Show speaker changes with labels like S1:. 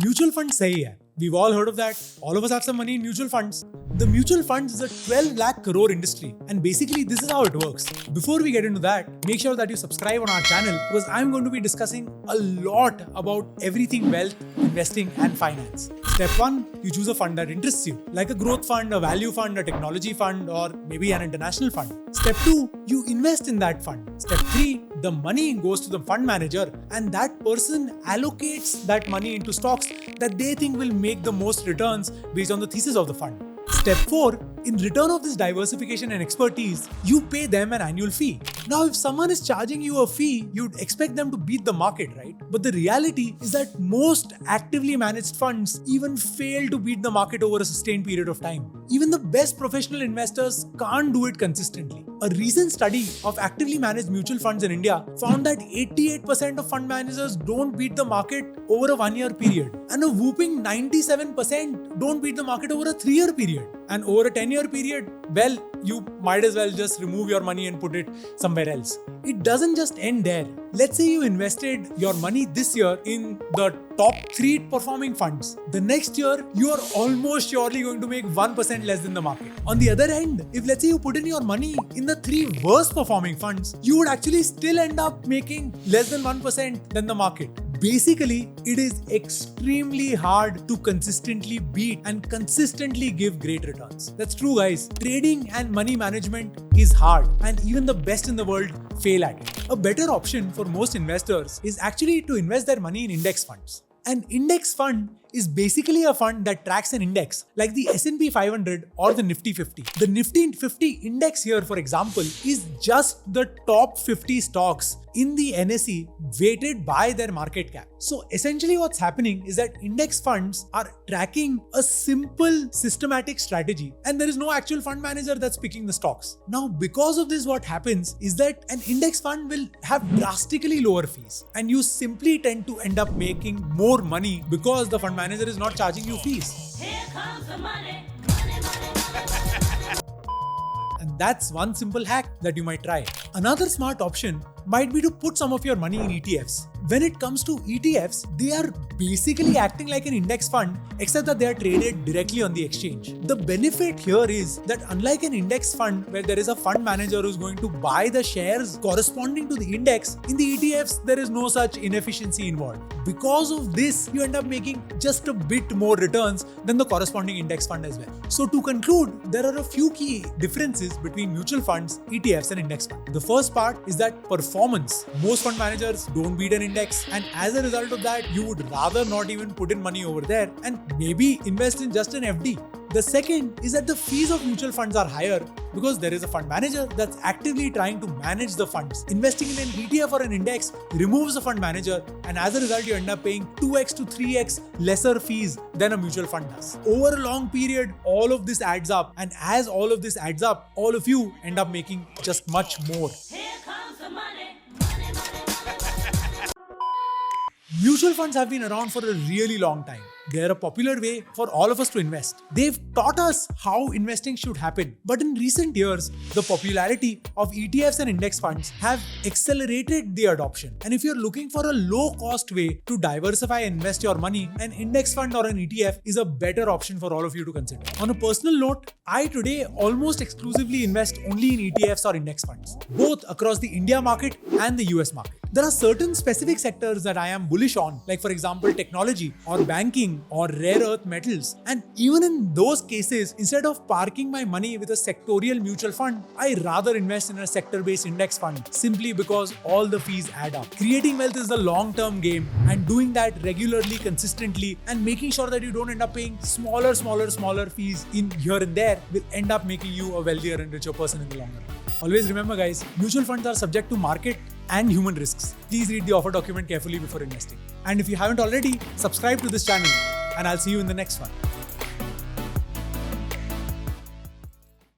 S1: Mutual fund sahi hai. We've all heard of that. All of us have some money in mutual funds. The mutual funds is a 12 lakh crore industry, and basically this is how it works. Before we get into that, make sure that you subscribe on our channel because I'm going to be discussing a lot about everything wealth, investing and finance. Step 1, you choose a fund that interests you, like a growth fund, a value fund, a technology fund, or maybe an international fund. Step 2, you invest in that fund. Step 3, the money goes to the fund manager and that person allocates that money into stocks that they think will make the most returns based on the thesis of the fund. Step 4, in return of this diversification and expertise, you pay them an annual fee. Now, if someone is charging you a fee, you'd expect them to beat the market, right? But the reality is that most actively managed funds even fail to beat the market over a sustained period of time. Even the best professional investors can't do it consistently. A recent study of actively managed mutual funds in India found that 88% of fund managers don't beat the market over a 1-year period, and a whooping 97% don't beat the market over a 3-year period. And over a 10-year period, well, you might as well just remove your money and put it somewhere else. It doesn't just end there. Let's say you invested your money this year in the top 3 performing funds. The next year, you are almost surely going to make 1% less than the market. On the other hand, if let's say you put in your money in the 3 worst performing funds, you would actually still end up making less than 1% than the market. Basically, it is extremely hard to consistently beat and consistently give great returns. That's true, guys. Trading and money management is hard, and even the best in the world fail at it. A better option for most investors is actually to invest their money in index funds. An index fund is basically a fund that tracks an index like the S&P 500 or the Nifty 50. The Nifty 50 index here, for example, is just the top 50 stocks in the NSE weighted by their market cap. So essentially what's happening is that index funds are tracking a simple systematic strategy and there is no actual fund manager that's picking the stocks. Now, because of this, what happens is that an index fund will have drastically lower fees and you simply tend to end up making more money because the fund manager is not charging you fees.
S2: Here comes the money.
S1: And that's one simple hack that you might try. Another smart option might be to put some of your money in ETFs. When it comes to ETFs, they are basically acting like an index fund, except that they are traded directly on the exchange. The benefit here is that unlike an index fund where there is a fund manager who's going to buy the shares corresponding to the index, in the ETFs, there is no such inefficiency involved. Because of this, you end up making just a bit more returns than the corresponding index fund as well. So to conclude, there are a few key differences between mutual funds, ETFs and index funds. The first part is that performance. Most fund managers don't beat an index, and as a result of that, you would rather not even put in money over there and maybe invest in just an FD. The second is that the fees of mutual funds are higher because there is a fund manager that's actively trying to manage the funds. Investing in an ETF or an index removes the fund manager, and as a result, you end up paying 2x to 3x lesser fees than a mutual fund does. Over a long period, all of this adds up, and as all of this adds up, all of you end up making just much more.
S2: Here comes the money.
S1: Mutual funds have been around for a really long time. They are a popular way for all of us to invest. They've taught us how investing should happen. But in recent years, the popularity of ETFs and index funds have accelerated the adoption. And if you're looking for a low-cost way to diversify and invest your money, an index fund or an ETF is a better option for all of you to consider. On a personal note, I today almost exclusively invest only in ETFs or index funds, both across the India market and the US market. There are certain specific sectors that I am bullish on, like for example, technology or banking or rare earth metals. And even in those cases, instead of parking my money with a sectorial mutual fund, I rather invest in a sector-based index fund simply because all the fees add up. Creating wealth is a long-term game, and doing that regularly, consistently, and making sure that you don't end up paying smaller fees in here and there will end up making you a wealthier and richer person in the long run. Always remember, guys, mutual funds are subject to market and human risks. Please read the offer document carefully before investing. And if you haven't already, subscribe to this channel and I'll see you in the next one.